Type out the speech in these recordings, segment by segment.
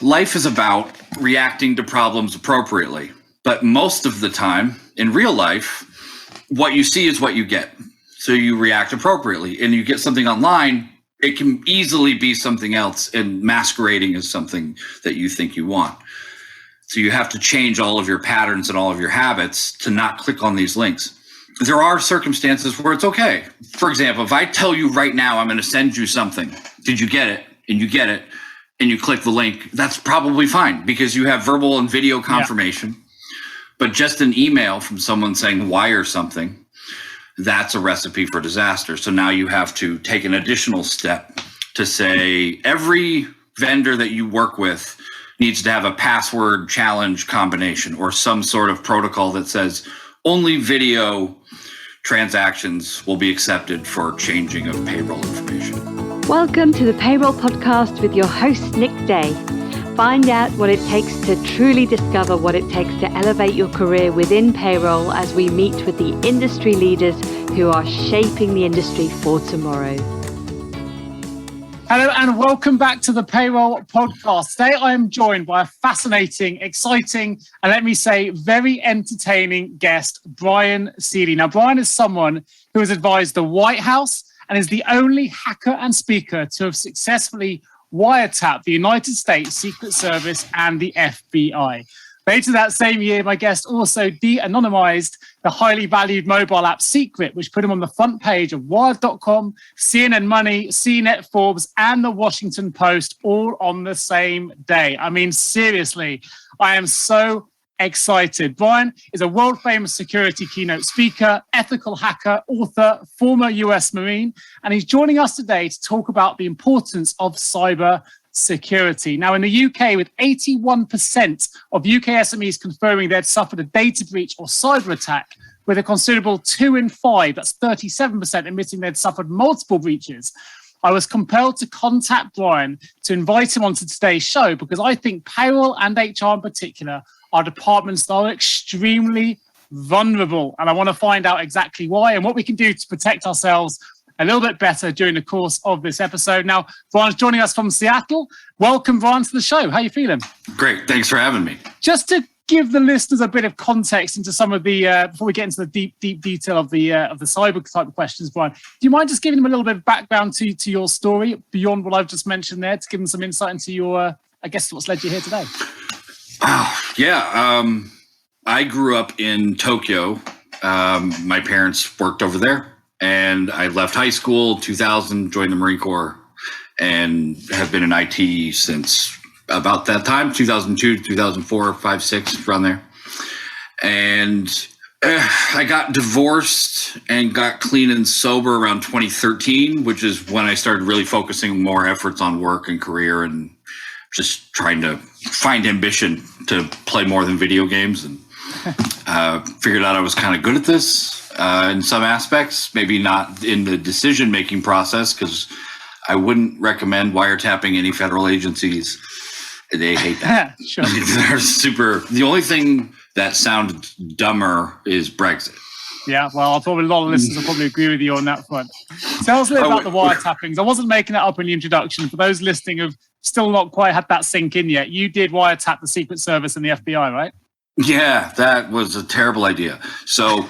Life is about reacting to problems appropriately. But most of the time, in real life, what you see is what you get. So you react appropriately. And you get something online, it can easily be something else and masquerading as something that you think you want. So you have to change all of your patterns and all of your habits to not click on these links. There are circumstances where it's okay. For example, if I tell you right now, I'm going to send you something, did you get it? And you get it, and you click the link, that's probably fine because you have verbal and video confirmation. Yeah. But just an email from someone saying wire something, that's a recipe for disaster. So now you have to take an additional step to say every vendor that you work with needs to have a password challenge combination or some sort of protocol that says only video transactions will be accepted for changing of payroll information. Welcome to the Payroll Podcast with your host, Nick Day. Find out what it takes to truly discover what it takes to elevate your career within payroll as we meet with the industry leaders who are shaping the industry for tomorrow. Hello and welcome back to the Payroll Podcast. Today I am joined by a fascinating, exciting, and let me say very entertaining guest, Bryan Seeley. Now, Bryan is someone who has advised the White House and is the only hacker and speaker to have successfully wiretapped the United States Secret Service and the FBI. Later that same year, my guest also de-anonymized the highly valued mobile app Secret, which put him on the front page of Wired.com, CNNMoney, CNET, Forbes, and the Washington Post, all on the same day. I mean, seriously, I am so excited. Bryan is a world-famous security keynote speaker, ethical hacker, author, former US Marine, and he's joining us today to talk about the importance of cyber security. Now, in the UK, with 81% of UK SMEs confirming they'd suffered a data breach or cyber attack, with a considerable 2 in 5, that's 37%, admitting they'd suffered multiple breaches, I was compelled to contact Bryan to invite him onto today's show because I think payroll and HR in particular are departments that are extremely vulnerable. And I want to find out exactly why and what we can do to protect ourselves a little bit better during the course of this episode. Now, Bryan's joining us from Seattle. Welcome, Bryan, to the show. How are you feeling? Great. Thanks for having me. Just to give the listeners a bit of context into some of the, before we get into the deep detail of the cyber type of questions, Bryan, do you mind just giving them a little bit of background to your story beyond what I've just mentioned there, to give them some insight into your, I guess, what's led you here today? I grew up in Tokyo. My parents worked over there. And I left high school, 2000, joined the Marine Corps, and have been in IT since about that time, 2002, 2004, 5, 6, around there. And I got divorced and got clean and sober around 2013, which is when I started really focusing more efforts on work and career and just trying to find ambition to play more than video games. And figured out I was kind of good at this. In some aspects, maybe not in the decision-making process, because I wouldn't recommend wiretapping any federal agencies. They hate that. Sure. They're super. The only thing that sounded dumber is Brexit. Yeah, well, probably a lot of listeners will probably agree with you on that front. Tell us a little about the wiretappings. I wasn't making that up in the introduction. For those listening who've still not quite had that sink in yet, you did wiretap the Secret Service and the FBI, right? Yeah, that was a terrible idea. So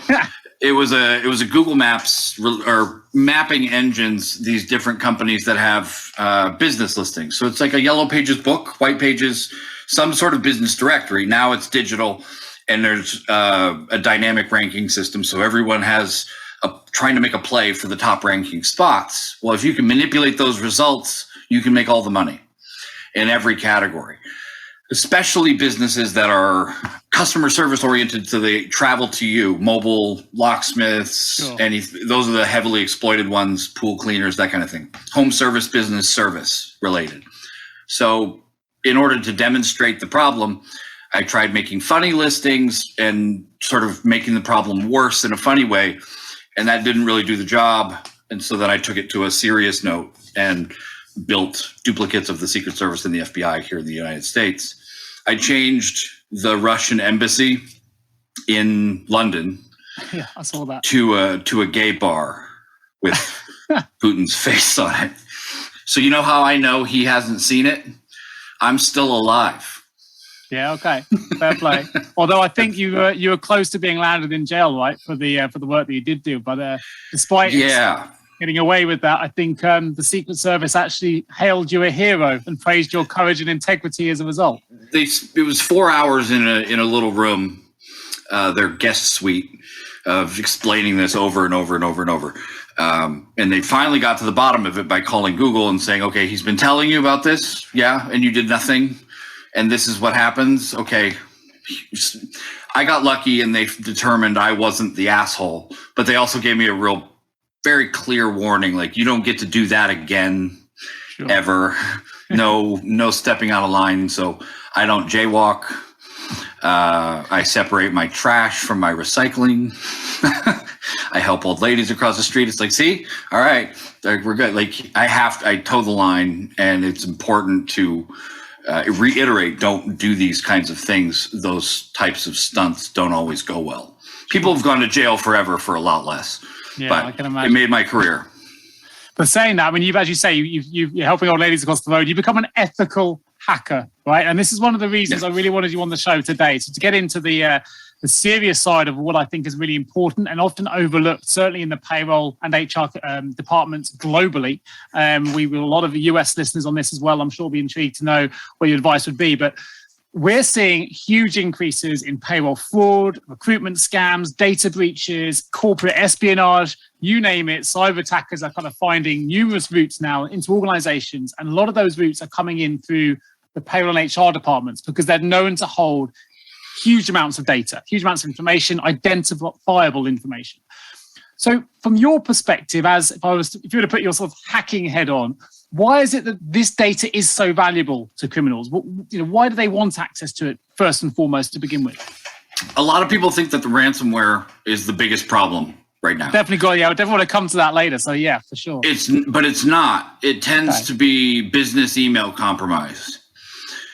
it was a Google Maps or mapping engines, these different companies that have business listings. So it's like a yellow pages book, white pages, some sort of business directory. Now it's digital, and there's a dynamic ranking system. So everyone has trying to make a play for the top ranking spots. Well, if you can manipulate those results, you can make all the money in every category. Especially businesses that are customer service oriented, so they travel to you, mobile locksmiths, sure. Those are the heavily exploited ones, pool cleaners, that kind of thing. Home service, business service related. So in order to demonstrate the problem, I tried making funny listings and sort of making the problem worse in a funny way. And that didn't really do the job. And so then I took it to a serious note and built duplicates of the Secret Service and the FBI here in the United States. I changed the Russian embassy in London I saw that. to a gay bar with Putin's face on it. So you know how I know he hasn't seen it? I'm still alive. Yeah, okay, fair play. Although I think you were close to being landed in jail, right, for the work that you did do. But despite getting away with that, I think the Secret Service actually hailed you a hero and praised your courage and integrity as a result. It was 4 hours in a little room, their guest suite, of explaining this over and over and over and over. And they finally got to the bottom of it by calling Google and saying, okay, he's been telling you about this. Yeah. And you did nothing. And this is what happens. Okay. I got lucky and they determined I wasn't the asshole, but they also gave me a very clear warning. Like, you don't get to do that again, ever. No stepping out of line. So I don't jaywalk. I separate my trash from my recycling. I help old ladies across the street. It's like, see, all right, we're good. Like, I toe the line, and it's important to reiterate, don't do these kinds of things. Those types of stunts don't always go well. People have gone to jail forever for a lot less. Yeah, but I can imagine. It made my career. But saying that, I mean, as you say, you're helping old ladies across the road. You become an ethical hacker, right? And this is one of the reasons I really wanted you on the show today. So to get into the serious side of what I think is really important and often overlooked, certainly in the payroll and HR departments globally. We will a lot of US listeners on this as well. I'm sure will be intrigued to know what your advice would be. But we're seeing huge increases in payroll fraud, recruitment scams, data breaches, corporate espionage, you name it. Cyber attackers are kind of finding numerous routes now into organizations. And a lot of those routes are coming in through the payroll and HR departments because they're known to hold huge amounts of data, huge amounts of information, identifiable information. So from your perspective, if you were to put your sort of hacking head on, why is it that this data is so valuable to criminals? Why do they want access to it first and foremost to begin with? A lot of people think that the ransomware is the biggest problem right now. Definitely want to come to that later. So yeah, for sure. But it's not. It tends to be business email compromise.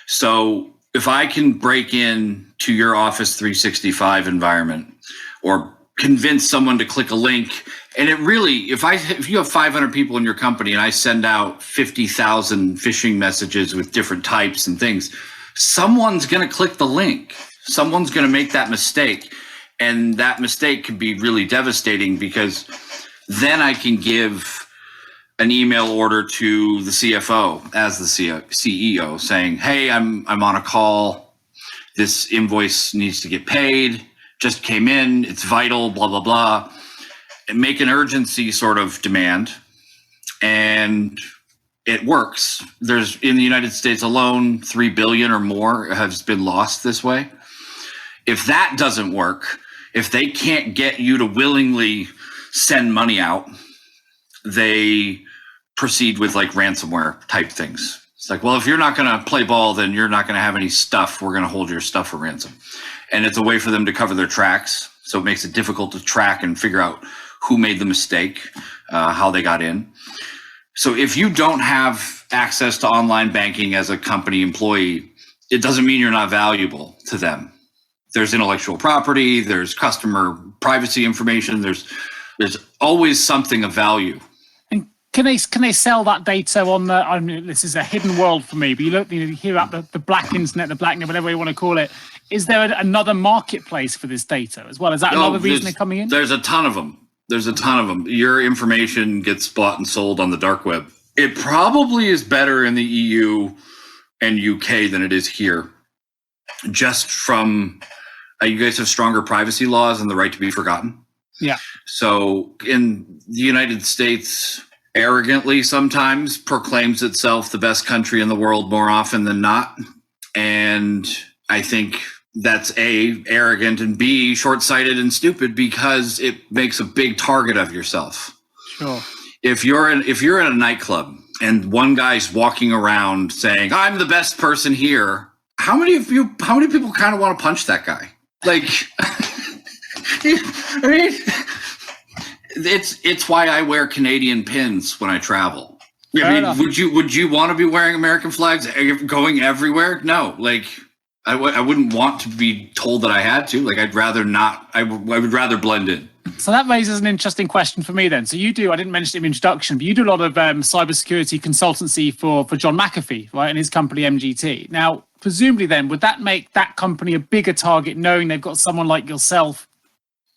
So if I can break in to your Office 365 environment or convince someone to click a link, and it really, if you have 500 people in your company and I send out 50,000 phishing messages with different types and things, someone's going to click the link. Someone's going to make that mistake. And that mistake can be really devastating because then I can give an email order to the CFO as the CEO saying, hey, I'm on a call. This invoice needs to get paid. Just came in. It's vital, blah, blah, blah. And make an urgency sort of demand. And it works. There's, in the United States alone, 3 billion or more has been lost this way. If that doesn't work, if they can't get you to willingly send money out, they proceed with like ransomware type things. It's like, well, if you're not going to play ball, then you're not going to have any stuff. We're going to hold your stuff for ransom. And it's a way for them to cover their tracks. So it makes it difficult to track and figure out who made the mistake, how they got in. So if you don't have access to online banking as a company employee, it doesn't mean you're not valuable to them. There's intellectual property, there's customer privacy information, there's always something of value. And can they sell that data on the, I mean, this is a hidden world for me, but you hear about the black internet, the black net, whatever you want to call it. Is there another marketplace for this data as well? Is that another reason they're coming in? There's a ton of them. Your information gets bought and sold on the dark web. It probably is better in the EU and UK than it is here. Just from, you guys have stronger privacy laws and the right to be forgotten. Yeah. So in the United States, arrogantly sometimes proclaims itself the best country in the world more often than not. And I think that's A, arrogant, and B, short-sighted and stupid because it makes a big target of yourself. Sure. If you're in a nightclub and one guy's walking around saying, I'm the best person here, how many people kind of want to punch that guy? Like, I mean, it's why I wear Canadian pins when I travel. I mean, would you want to be wearing American flags going everywhere? No, like I wouldn't want to be told that I had to. Like, I'd rather not. I would rather blend in. So that raises an interesting question for me then. So you do, I didn't mention it in the introduction, but you do a lot of cybersecurity consultancy for John McAfee, right, and his company MGT. Now, presumably then, would that make that company a bigger target knowing they've got someone like yourself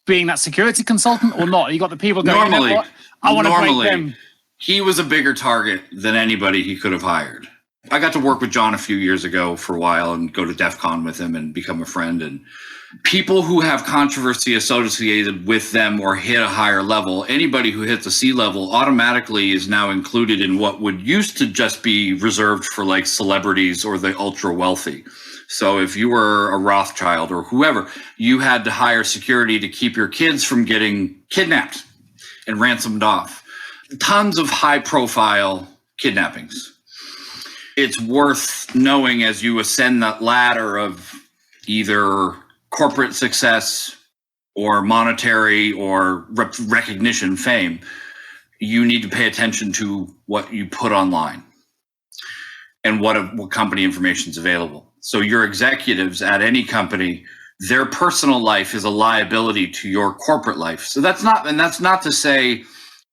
being that security consultant or not? You got the people going, Normally, you know what? I want to break them. He was a bigger target than anybody he could have hired. I got to work with John a few years ago for a while and go to DEF CON with him and become a friend. And people who have controversy associated with them or hit a higher level, anybody who hits a C level automatically is now included in what would used to just be reserved for like celebrities or the ultra wealthy. So if you were a Rothschild or whoever, you had to hire security to keep your kids from getting kidnapped and ransomed off. Tons of high profile kidnappings. It's worth knowing as you ascend that ladder of either corporate success or monetary or recognition, fame, you need to pay attention to what you put online and what company information is available. So your executives at any company, their personal life is a liability to your corporate life. So that's not to say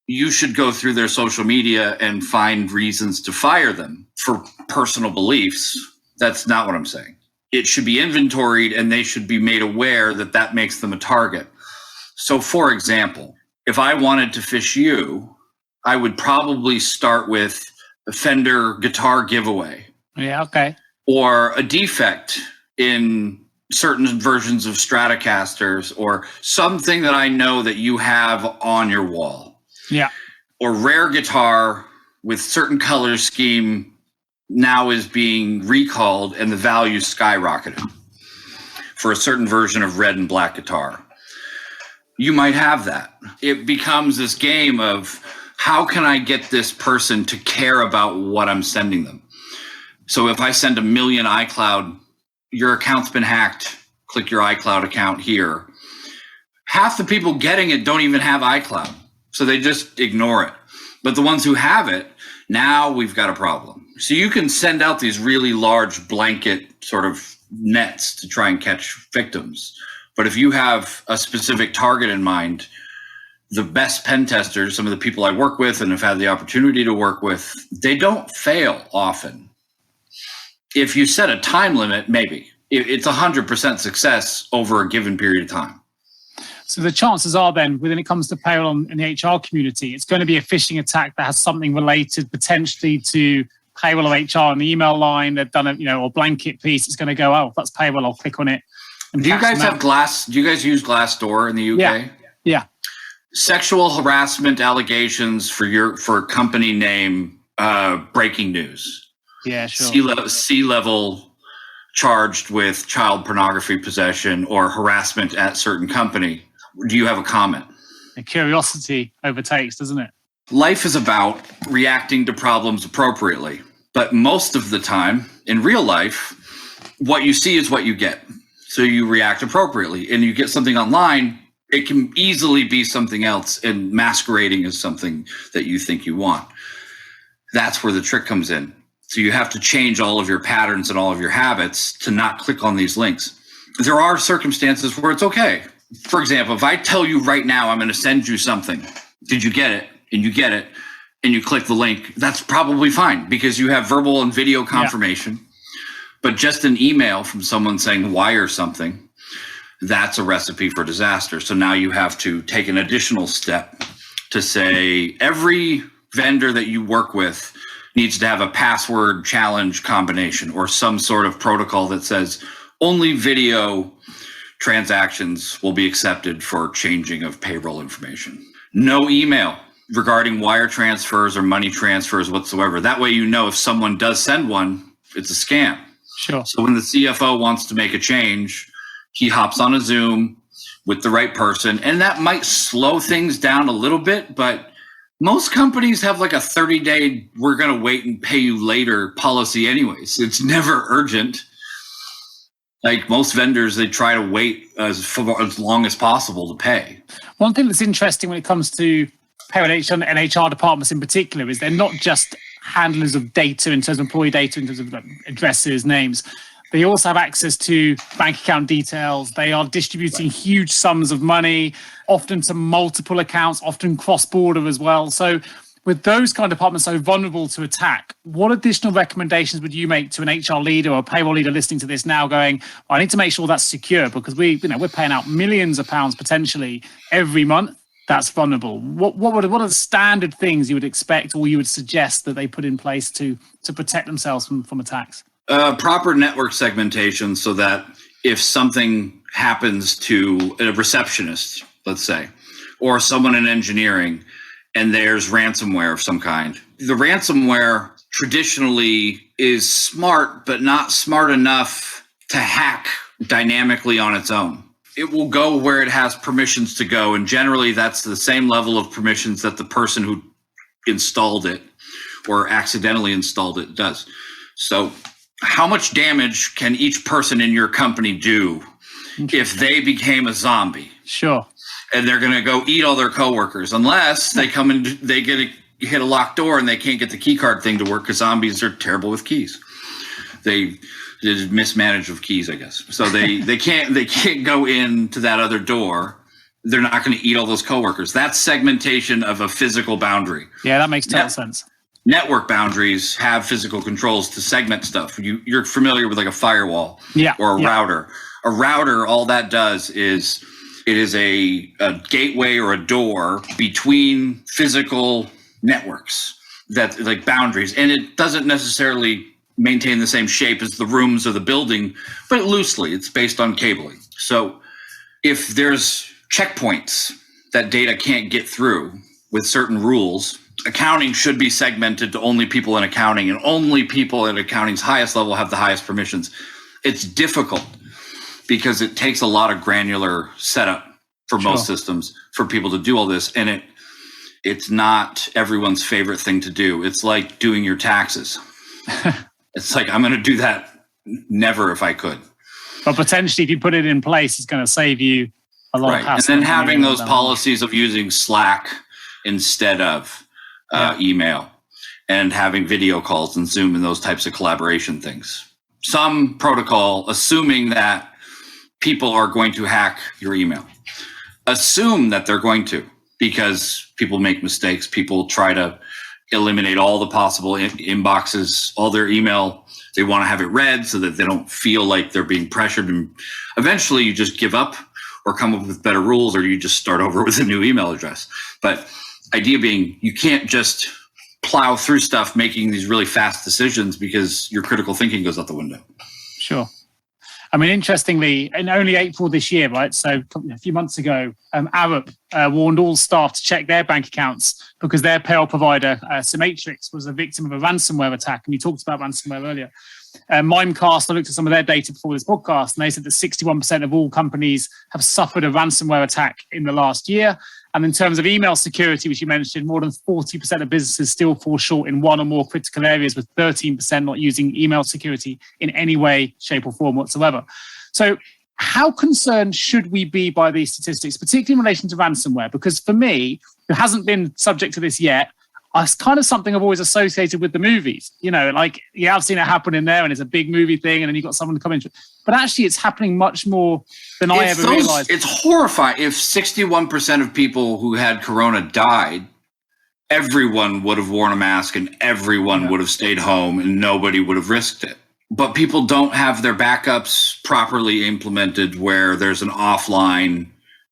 you should go through their social media and find reasons to fire them for personal beliefs. That's not what I'm saying. It should be inventoried and they should be made aware that that makes them a target. So for example, if I wanted to phish you, I would probably start with a Fender guitar giveaway. Yeah, okay. Or a defect in certain versions of Stratocasters or something that I know that you have on your wall. Yeah. Or rare guitar with certain color scheme now is being recalled and the value skyrocketed for a certain version of red and black guitar. You might have that. It becomes this game of how can I get this person to care about what I'm sending them? So if I send 1 million iCloud, your account's been hacked, click your iCloud account here. Half the people getting it don't even have iCloud. So they just ignore it. But the ones who have it, now we've got a problem. So you can send out these really large blanket sort of nets to try and catch victims. But if you have a specific target in mind, the best pen testers, some of the people I work with and have had the opportunity to work with, they don't fail often. If you set a time limit, maybe. It's 100% success over a given period of time. So the chances are then, when it comes to payroll in the HR community, it's going to be a phishing attack that has something related potentially to payroll or HR on the email line. They've done a, or blanket piece. It's going to go, oh, that's payroll. I'll click on it. Do you guys have Do you guys use Glassdoor in the UK? Yeah. Sexual harassment allegations for company name, breaking news. Yeah, sure. C-level charged with child pornography possession or harassment at certain company. Do you have a comment? And curiosity overtakes, doesn't it? Life is about reacting to problems appropriately. But most of the time, in real life, what you see is what you get. So you react appropriately. And you get something online, it can easily be something else and masquerading as something that you think you want. That's where the trick comes in. So you have to change all of your patterns and all of your habits to not click on these links. There are circumstances where it's okay. For example, if I tell you right now, I'm going to send you something, did you get it? And you get it, and you click the link, that's probably fine because you have verbal and video confirmation. Yeah. But just an email from someone saying wire something, that's a recipe for disaster. So now you have to take an additional step to say every vendor that you work with needs to have a password challenge combination or some sort of protocol that says only video transactions will be accepted for changing of payroll information. No email regarding wire transfers or money transfers whatsoever. That way you know if someone does send one, it's a scam. Sure. So when the CFO wants to make a change, he hops on a Zoom with the right person, and that might slow things down a little bit, but most companies have like a 30-day, we're going to wait and pay you later policy anyways. It's never urgent. Like most vendors, they try to wait as long as possible to pay. One thing that's interesting when it comes to payroll and HR departments in particular is they're not just handlers of data in terms of employee data, in terms of addresses, names. They also have access to bank account details. They are distributing huge sums of money, often to multiple accounts, often cross-border as well. So with those kind of departments so vulnerable to attack, what additional recommendations would you make to an HR leader or a payroll leader listening to this now going, I need to make sure that's secure because we're paying out millions of pounds potentially every month. That's vulnerable. What are the standard things you would expect or you would suggest that they put in place to protect themselves from attacks? Proper network segmentation so that if something happens to a receptionist, let's say, or someone in engineering, and there's ransomware of some kind. The ransomware traditionally is smart, but not smart enough to hack dynamically on its own. It will go where it has permissions to go, and generally that's the same level of permissions that the person who installed it or accidentally installed it does. So how much damage can each person in your company do if they became a zombie? Sure. And they're going to go eat all their coworkers unless they come in, they hit a locked door and they can't get the key card thing to work because zombies are terrible with keys. They mismanage of keys, I guess. So they can't go into that other door. They're not going to eat all those coworkers. That's segmentation of a physical boundary. Yeah, that makes total sense. Network boundaries have physical controls to segment stuff. You're familiar with like a firewall or a router. A router, all that does is it is a gateway or a door between physical networks that like boundaries. And it doesn't necessarily maintain the same shape as the rooms of the building, but loosely it's based on cabling. So if there's checkpoints that data can't get through with certain rules, accounting should be segmented to only people in accounting, and only people at accounting's highest level have the highest permissions. It's difficult because it takes a lot of granular setup for most systems for people to do all this. And it's not everyone's favorite thing to do. It's like doing your taxes. It's like, I'm going to do that never if I could. But potentially if you put it in place, it's going to save you a lot of hassle. And then having those policies of using Slack instead of email, and having video calls and Zoom and those types of collaboration things. Some protocol assuming that people are going to hack your email. Assume that they're going to, because people make mistakes. People try to eliminate all the possible inboxes, all their email. They want to have it read so that they don't feel like they're being pressured. And eventually you just give up or come up with better rules, or you just start over with a new email address. But idea being, you can't just plow through stuff making these really fast decisions because your critical thinking goes out the window. Sure. I mean, interestingly, in only April this year, right? So a few months ago, Arup warned all staff to check their bank accounts because their payroll provider, Symmetrix, was a victim of a ransomware attack. And you talked about ransomware earlier. Mimecast, I looked at some of their data before this podcast, and they said that 61% of all companies have suffered a ransomware attack in the last year. And in terms of email security, which you mentioned, more than 40% of businesses still fall short in one or more critical areas, with 13% not using email security in any way, shape, or form whatsoever. So how concerned should we be by these statistics, particularly in relation to ransomware? Because for me, who hasn't been subject to this yet, it's kind of something I've always associated with the movies. You know, like, yeah, I've seen it happen in there and it's a big movie thing and then you've got someone to come in. But actually it's happening much more than I ever realized. It's horrifying. If 61% of people who had corona died, everyone would have worn a mask and everyone would have stayed home and nobody would have risked it. But people don't have their backups properly implemented where there's an offline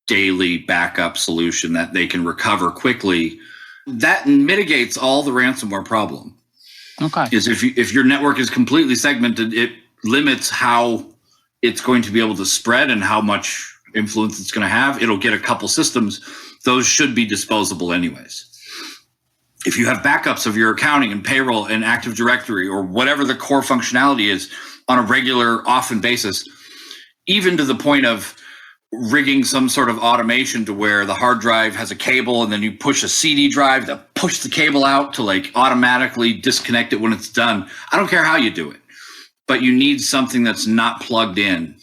daily backup solution that they can recover quickly. That mitigates all the ransomware problem. Okay. Is if your network is completely segmented, it limits how it's going to be able to spread and how much influence it's going to have. It'll get a couple systems. Those should be disposable anyways. If you have backups of your accounting and payroll and Active Directory or whatever the core functionality is on a regular, often basis, even to the point of rigging some sort of automation to where the hard drive has a cable and then you push a CD drive to push the cable out to like automatically disconnect it when it's done. I don't care how you do it, but you need something that's not plugged in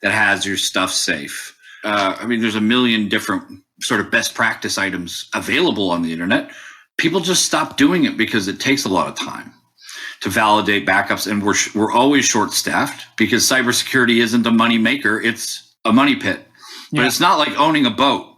that has your stuff safe. I mean, there's a million different sort of best practice items available on the internet. People just stop doing it because it takes a lot of time. to validate backups. And we're always short-staffed because cybersecurity isn't a money maker. It's a money pit. But it's not like owning a boat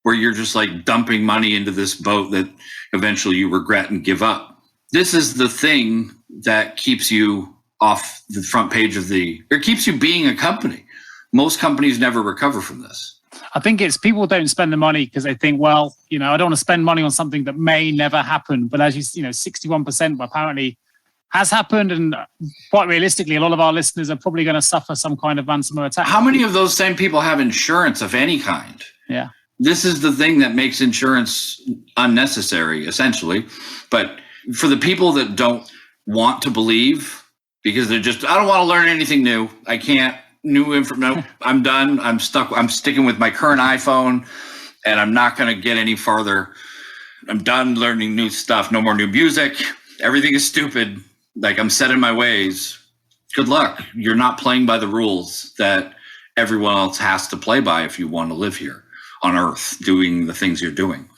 where you're just like dumping money into this boat that eventually you regret and give up. This is the thing that keeps you off the front page or keeps you being a company. Most companies never recover from this. I think it's people don't spend the money because they think, well, I don't want to spend money on something that may never happen. But as 61% apparently has happened. And quite realistically, a lot of our listeners are probably going to suffer some kind of ransomware attack. How many of those same people have insurance of any kind? Yeah. This is the thing that makes insurance unnecessary, essentially. But for the people that don't want to believe, because I don't want to learn anything new. I can't. No, I'm done. I'm stuck. I'm sticking with my current iPhone, and I'm not going to get any farther. I'm done learning new stuff. No more new music. Everything is stupid. Like, I'm set in my ways. Good luck. You're not playing by the rules that everyone else has to play by if you want to live here on Earth doing the things you're doing.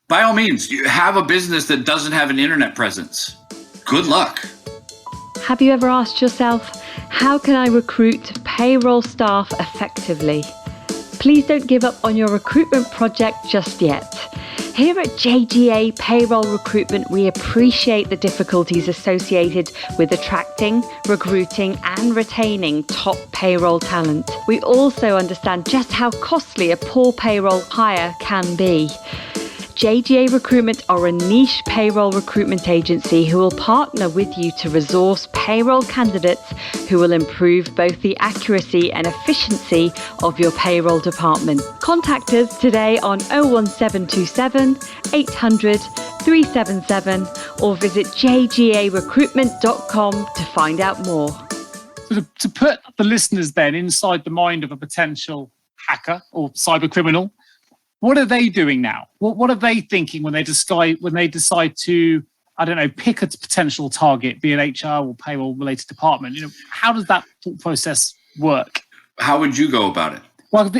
By all means, you have a business that doesn't have an internet presence. Good luck. Have you ever asked yourself, how can I recruit payroll staff effectively? Please don't give up on your recruitment project just yet. Here at JGA Payroll Recruitment, we appreciate the difficulties associated with attracting, recruiting, and retaining top payroll talent. We also understand just how costly a poor payroll hire can be. JGA Recruitment are a niche payroll recruitment agency who will partner with you to resource payroll candidates who will improve both the accuracy and efficiency of your payroll department. Contact us today on 01727 800 377 or visit jgarecruitment.com to find out more. So to put the listeners then inside the mind of a potential hacker or cyber criminal, what are they doing now? What are they thinking when they decide to, pick a potential target, be it HR or payroll related department? How does that thought process work? How would you go about it? Well,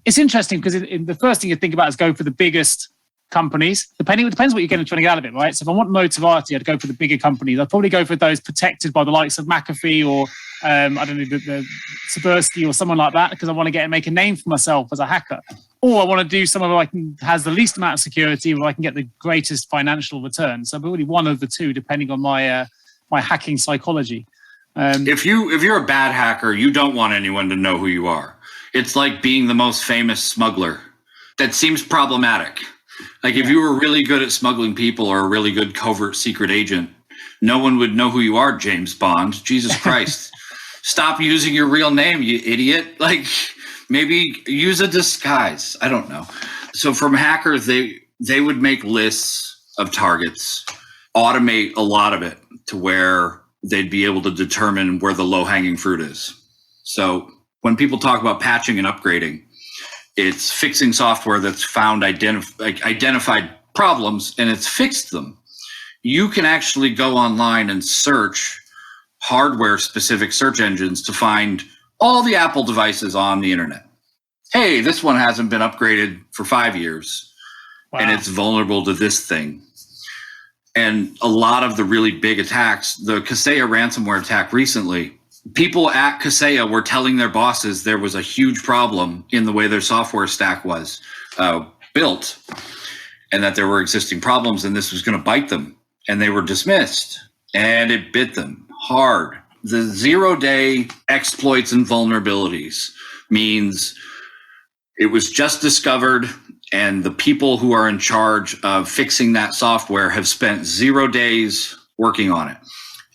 it's interesting because the first thing you think about is go for the biggest companies. It depends what you're trying to get out of it, right? So if I want notoriety, I'd go for the bigger companies. I'd probably go for those protected by the likes of McAfee or the Seversky or someone like that, because I want to make a name for myself as a hacker. Or I want to do someone who has the least amount of security, where I can get the greatest financial return. So really one of the two, depending on my hacking psychology. If you're a bad hacker, you don't want anyone to know who you are. It's like being the most famous smuggler. That seems problematic. Like if you were really good at smuggling people or a really good covert secret agent, no one would know who you are, James Bond. Jesus Christ. Stop using your real name, you idiot. Like, maybe use a disguise. I don't know. So from hackers, they would make lists of targets, automate a lot of it to where they'd be able to determine where the low-hanging fruit is. So when people talk about patching and upgrading, it's fixing software that's found identified problems and it's fixed them. You can actually go online and search hardware-specific search engines to find all the Apple devices on the internet. Hey, this one hasn't been upgraded for 5 years, and it's vulnerable to this thing. And a lot of the really big attacks, the Kaseya ransomware attack recently, people at Kaseya were telling their bosses there was a huge problem in the way their software stack was built, and that there were existing problems, and this was going to bite them. And they were dismissed, and it bit them hard. The 0-day exploits and vulnerabilities means it was just discovered, and the people who are in charge of fixing that software have spent 0 days working on it.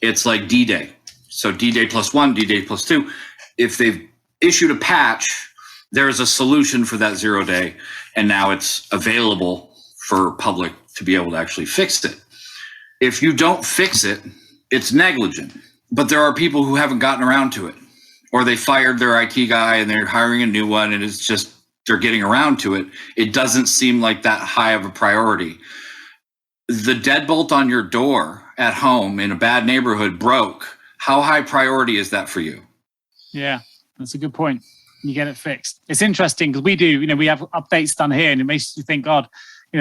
It's like D-Day. So D-Day +1, D-Day +2. If they've issued a patch, there's a solution for that 0 day, and now it's available for public to be able to actually fix it. If you don't fix it, it's negligent. But there are people who haven't gotten around to it, or they fired their IT guy and they're hiring a new one, and it's just they're getting around to it. It doesn't seem like that high of a priority. The deadbolt on your door at home in a bad neighborhood broke. How high priority is that for you? Yeah, that's a good point. You get it fixed. It's interesting because we have updates done here, and it makes you think, God,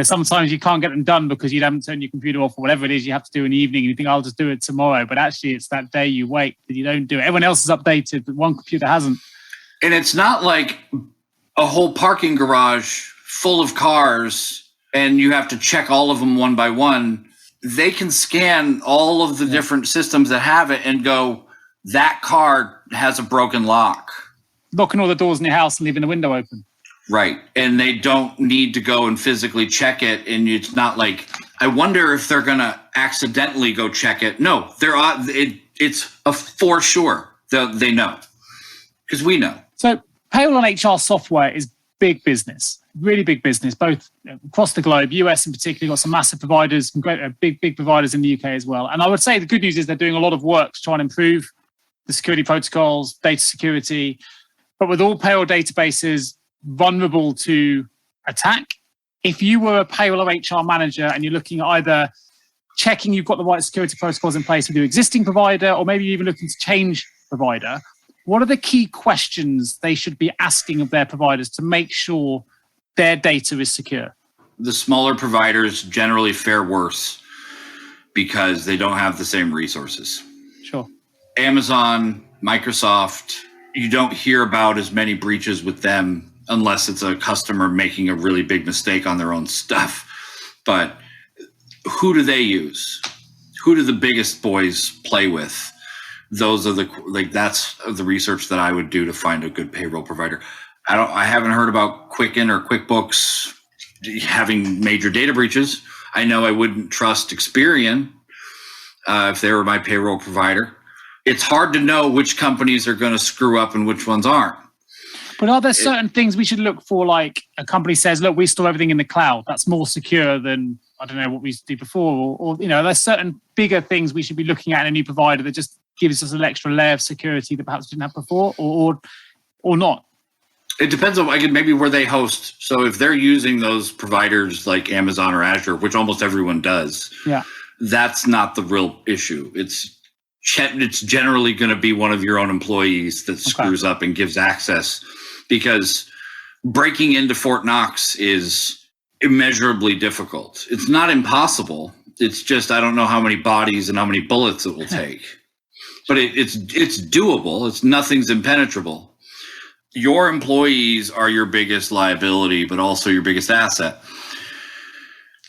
sometimes you can't get them done because you haven't turned your computer off or whatever it is you have to do in the evening. And you think, I'll just do it tomorrow. But actually, it's that day you wait that you don't do it. Everyone else is updated, but one computer hasn't. And it's not like a whole parking garage full of cars and you have to check all of them one by one. They can scan all of the different systems that have it and go, that car has a broken lock. Locking all the doors in your house and leaving the window open. Right. And they don't need to go and physically check it. And it's not like, I wonder if they're going to accidentally go check it. No, it's for sure. They know because we know. So payroll and HR software is big business, really big business, both across the globe. US in particular got some massive providers, some great, big providers in the UK as well. And I would say the good news is they're doing a lot of work to try and improve the security protocols, data security. But with all payroll databases vulnerable to attack, if you were a payroll or HR manager and you're looking at either checking you've got the right security protocols in place with your existing provider, or maybe you're even looking to change provider, what are the key questions they should be asking of their providers to make sure their data is secure? The smaller providers generally fare worse because they don't have the same resources. Sure. Amazon, Microsoft, you don't hear about as many breaches with them unless it's a customer making a really big mistake on their own stuff. But who do they use? Who do the biggest boys play with? Those are that's the research that I would do to find a good payroll provider. I haven't heard about Quicken or QuickBooks having major data breaches. I know I wouldn't trust Experian if they were my payroll provider. It's hard to know which companies are going to screw up and which ones aren't. But are there certain things we should look for? Like a company says, look, we store everything in the cloud. That's more secure than, I don't know, what we used to do before. Or there's certain bigger things we should be looking at in a new provider that just gives us an extra layer of security that perhaps we didn't have before, or not. It depends on maybe where they host. So if they're using those providers like Amazon or Azure, which almost everyone does, that's not the real issue. It's generally going to be one of your own employees that screws up and gives access, because breaking into Fort Knox is immeasurably difficult. It's not impossible. It's just, I don't know how many bodies and how many bullets it will take, but it's doable. Nothing's impenetrable. Your employees are your biggest liability, but also your biggest asset.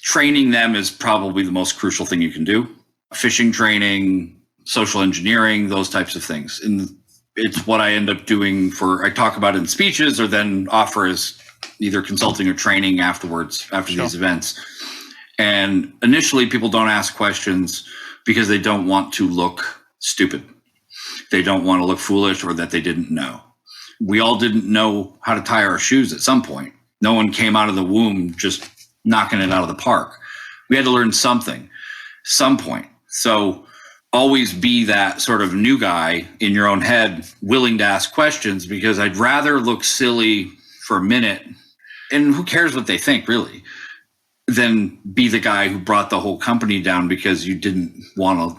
Training them is probably the most crucial thing you can do. Phishing training, social engineering, those types of things. And it's what I end up doing I talk about in speeches or then offer as either consulting or training afterwards, after these events. And initially people don't ask questions because they don't want to look stupid. They don't want to look foolish or that they didn't know. We all didn't know how to tie our shoes at some point. No one came out of the womb just knocking it out of the park. We had to learn something, some point. So always be that sort of new guy in your own head, willing to ask questions, because I'd rather look silly for a minute, and who cares what they think really, than be the guy who brought the whole company down because you didn't want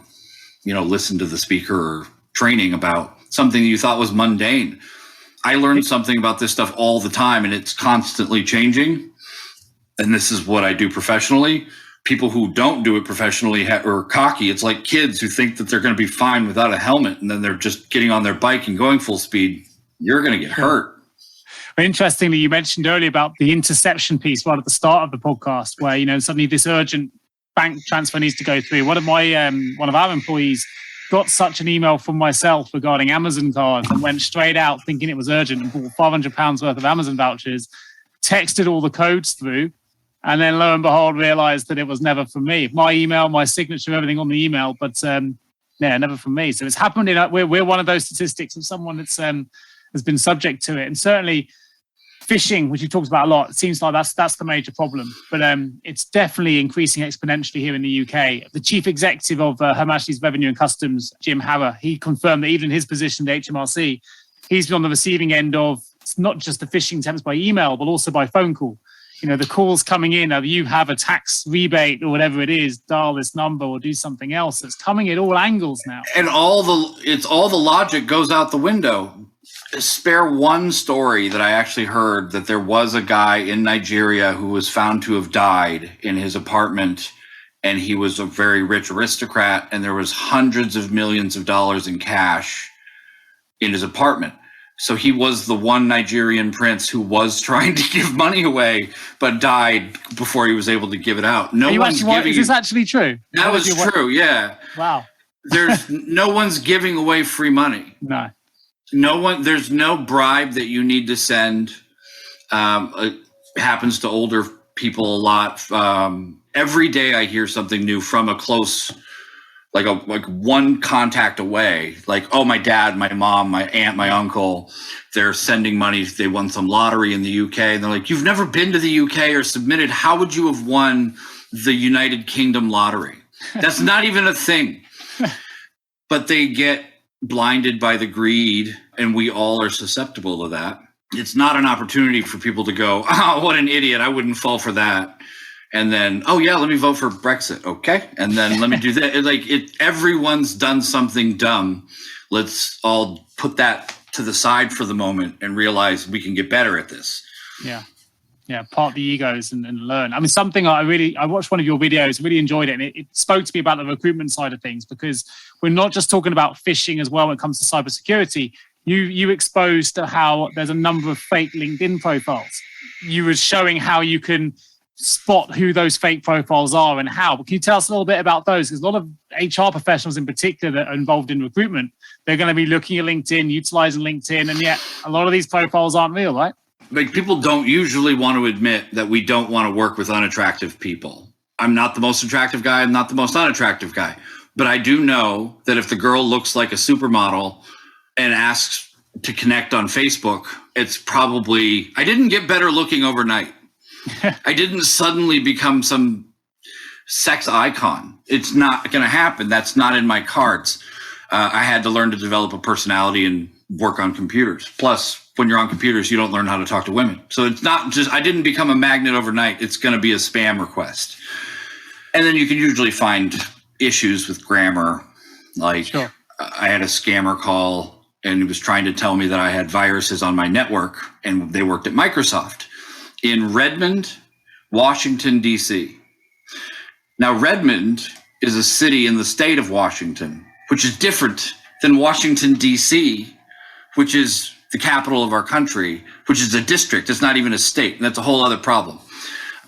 to, listen to the speaker or training about something you thought was mundane. I learn something about this stuff all the time, and it's constantly changing. And this is what I do professionally. People who don't do it professionally are cocky. It's like kids who think that they're going to be fine without a helmet, and then they're just getting on their bike and going full speed. You're going to get hurt. Interestingly, you mentioned earlier about the interception piece right at the start of the podcast, where suddenly this urgent bank transfer needs to go through. One of our employees got such an email from myself regarding Amazon cards and went straight out thinking it was urgent and bought £500 worth of Amazon vouchers, texted all the codes through, and then lo and behold realized that it was never from me. My email, my signature, everything on the email, but never from me. So it's happened. We're one of those statistics of someone that's has been subject to it. And certainly phishing, which you talked about a lot, it seems like that's the major problem. But it's definitely increasing exponentially here in the UK. The chief executive of Her Majesty's Revenue and Customs, Jim Harrer, he confirmed that even in his position, the HMRC, he's been on the receiving end of not just the phishing attempts by email, but also by phone call. the calls coming in of you have a tax rebate or whatever it is, dial this number or do something else. It's coming at all angles now. And all the logic goes out the window. Spare one story that I actually heard that there was a guy in Nigeria who was found to have died in his apartment, and he was a very rich aristocrat, and there was hundreds of millions of dollars in cash in his apartment. So he was the one Nigerian prince who was trying to give money away, but died before he was able to give it out. Is this actually true? That was true, yeah. Wow. No one's giving away free money. No. There's no bribe that you need to send. It happens to older people a lot. Every day I hear something new from a close, like one contact away. Like, oh, my dad, my mom, my aunt, my uncle, they're sending money. They won some lottery in the UK. And they're like, you've never been to the UK or submitted. How would you have won the United Kingdom lottery? That's not even a thing. But they get blinded by the greed, and we all are susceptible to that. It's not an opportunity for people to go, oh, what an idiot, I wouldn't fall for that. And then, oh yeah, let me vote for Brexit, okay? And then let me do that. Everyone's done something dumb. Let's all put that to the side for the moment and realize we can get better at this. Yeah, part the egos and learn. I mean, something I watched one of your videos, really enjoyed it, and it spoke to me about the recruitment side of things, because we're not just talking about phishing as well when it comes to cybersecurity. You exposed how there's a number of fake LinkedIn profiles. You were showing how you can spot who those fake profiles are and how. But can you tell us a little bit about those? Because a lot of HR professionals in particular that are involved in recruitment, they're going to be looking at LinkedIn, utilizing LinkedIn, and yet a lot of these profiles aren't real, right? Like, people don't usually want to admit that we don't want to work with unattractive people. I'm not the most attractive guy. I'm not the most unattractive guy. But I do know that if the girl looks like a supermodel and asks to connect on Facebook, it's probably, I didn't get better looking overnight. I didn't suddenly become some sex icon. It's not going to happen. That's not in my cards. I had to learn to develop a personality and work on computers. Plus, when you're on computers, you don't learn how to talk to women. So it's not just, I didn't become a magnet overnight. It's going to be a spam request. And then you can usually find issues with grammar. Like, sure. I had a scammer call and he was trying to tell me that I had viruses on my network, and they worked at Microsoft in Redmond, Washington, D.C. Now, Redmond is a city in the state of Washington, which is different than Washington, D.C., which is the capital of our country, which is a district. It's not even a state. And that's a whole other problem.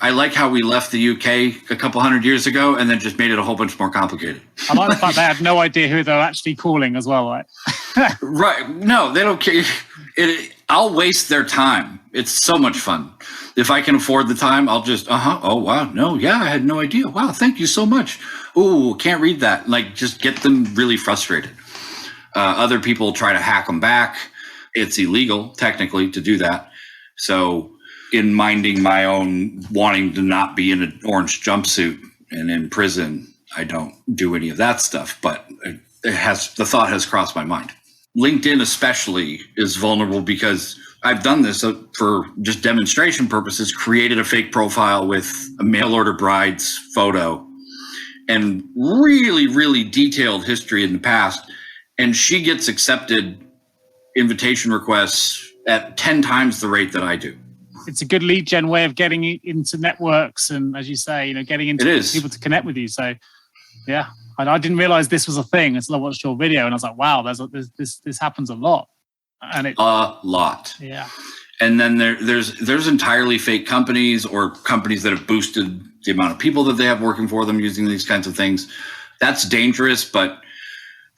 I like how we left the UK a couple hundred years ago and then just made it a whole bunch more complicated. I like the fact they had no idea who they're actually calling as well, right? Right. No, they don't care. I'll waste their time. It's so much fun. If I can afford the time, I'll just, oh, wow, no, yeah, I had no idea. Wow, thank you so much. Ooh, can't read that. Like, just get them really frustrated. Other people try to hack them back. It's illegal, technically, to do that. So in minding my own wanting to not be in an orange jumpsuit and in prison, I don't do any of that stuff. But the thought has crossed my mind. LinkedIn especially is vulnerable because I've done this for just demonstration purposes, created a fake profile with a mail order bride's photo and really, really detailed history in the past. And she gets accepted invitation requests at 10 times the rate that I do. It's a good lead gen way of getting into networks and, as you say, getting into people to connect with you. So, yeah, I didn't realize this was a thing until I watched your video, and I was like, wow, this happens a lot. And a lot. Yeah. And then there's entirely fake companies or companies that have boosted the amount of people that they have working for them using these kinds of things. That's dangerous, but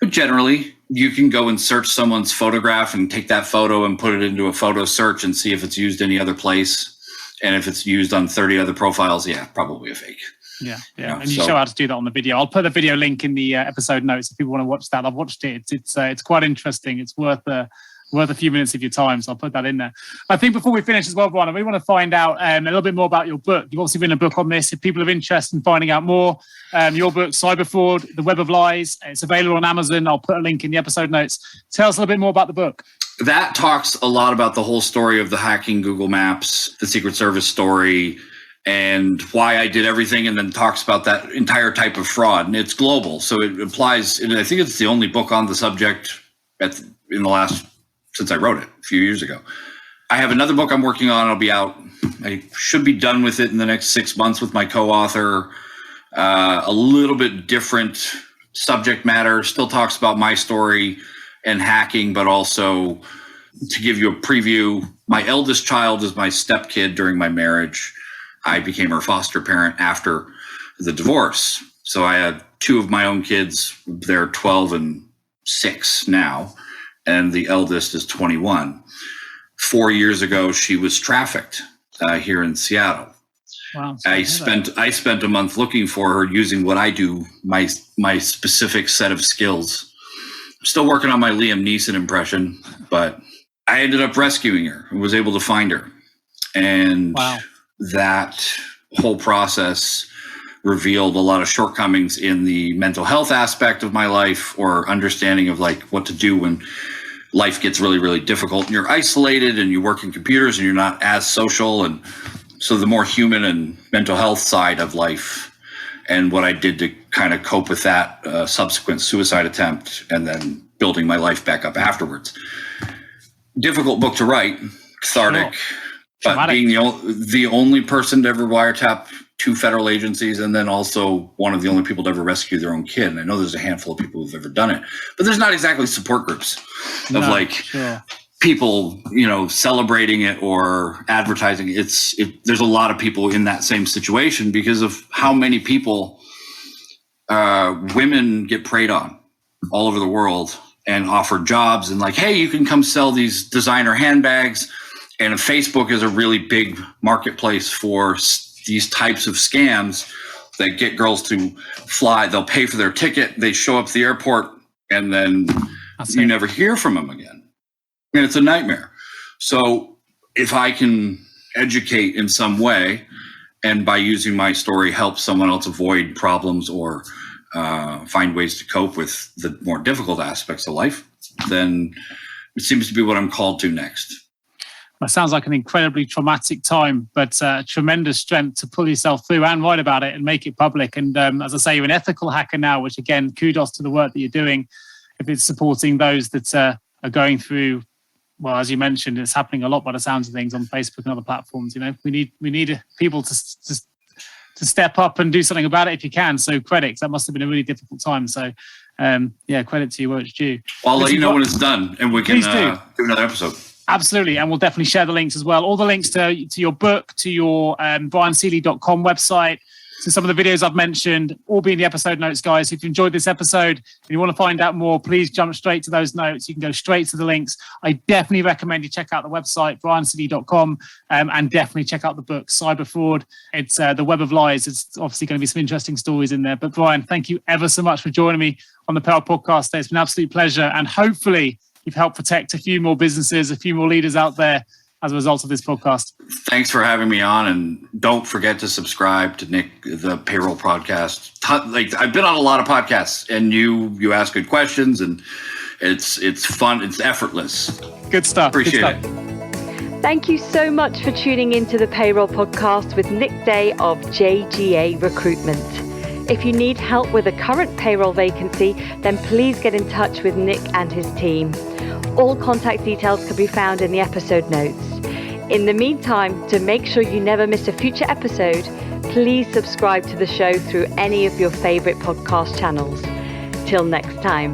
generally, you can go and search someone's photograph and take that photo and put it into a photo search and see if it's used any other place. And if it's used on 30 other profiles, yeah, probably a fake. Yeah. And you show how to do that on the video. I'll put the video link in the episode notes if people want to watch that. I've watched it. It's quite interesting. It's worth a worth a few minutes of your time. So I'll put that in there. I think before we finish as well, Bryan, I really want to find out a little bit more about your book. You've obviously written a book on this. If people have interest in finding out more, your book, Cyber Fraud, The Web of Lies, it's available on Amazon. I'll put a link in the episode notes. Tell us a little bit more about the book. That talks a lot about the whole story of the hacking Google Maps, the Secret Service story, and why I did everything, and then talks about that entire type of fraud. And it's global, so it applies. And I think it's the only book on the subject since I wrote it a few years ago. I have another book I'm working on. It'll be out. I should be done with it in the next 6 months with my co-author. A little bit different subject matter. Still talks about my story and hacking, but also to give you a preview, my eldest child is my stepkid during my marriage. I became her foster parent after the divorce. So I had two of my own kids. They're 12 and 6 now, and the eldest is 21. 4 years ago, she was trafficked here in Seattle. Wow, I spent a month looking for her using what I do, my specific set of skills. I'm still working on my Liam Neeson impression, but I ended up rescuing her and was able to find her. And that whole process revealed a lot of shortcomings in the mental health aspect of my life, or understanding of like what to do when life gets really, really difficult and you're isolated and you work in computers and you're not as social. And so the more human and mental health side of life, and what I did to kind of cope with that subsequent suicide attempt, and then building my life back up afterwards. Difficult book to write, cathartic, but being the only person to ever wiretap 2 federal agencies, and then also one of the only people to ever rescue their own kid. And I know there's a handful of people who've ever done it, but there's not exactly support groups of people, celebrating it or advertising. There's a lot of people in that same situation because of how many people women get preyed on all over the world and offered jobs and like, hey, you can come sell these designer handbags. And Facebook is a really big marketplace for these types of scams that get girls to fly. They'll pay for their ticket. They show up at the airport, and then you never hear from them again. And it's a nightmare. So if I can educate in some way, and by using my story help someone else avoid problems or find ways to cope with the more difficult aspects of life, then it seems to be what I'm called to next. It sounds like an incredibly traumatic time, but tremendous strength to pull yourself through and write about it and make it public. And as I say, you're an ethical hacker now, which again, kudos to the work that you're doing. If it's supporting those that are going through, well, as you mentioned, it's happening a lot by the sounds of things on Facebook and other platforms. We need people to step up and do something about it if you can. So credit, that must have been a really difficult time. So credit to you where it's due. Well, I'll let you know when it's done, and we can do another episode. Absolutely. And we'll definitely share the links as well. All the links to your book, to your bryanseely.com website, to some of the videos I've mentioned, all be in the episode notes, guys. If you enjoyed this episode and you want to find out more, please jump straight to those notes. You can go straight to the links. I definitely recommend you check out the website, bryanseely.com, and definitely check out the book, Cyber Fraud. It's The Web of Lies. It's obviously going to be some interesting stories in there. But Bryan, thank you ever so much for joining me on the Payroll podcast today. It's been an absolute pleasure. And hopefully you've helped protect a few more businesses, a few more leaders out there as a result of this podcast. Thanks for having me on, and don't forget to subscribe to Nick, the Payroll podcast. I've been on a lot of podcasts, and you ask good questions, and it's fun, it's effortless. Good stuff. Appreciate it. Thank you so much for tuning into the Payroll podcast with Nick Day of JGA Recruitment. If you need help with a current payroll vacancy, then please get in touch with Nick and his team. All contact details can be found in the episode notes. In the meantime, to make sure you never miss a future episode, please subscribe to the show through any of your favorite podcast channels. Till next time.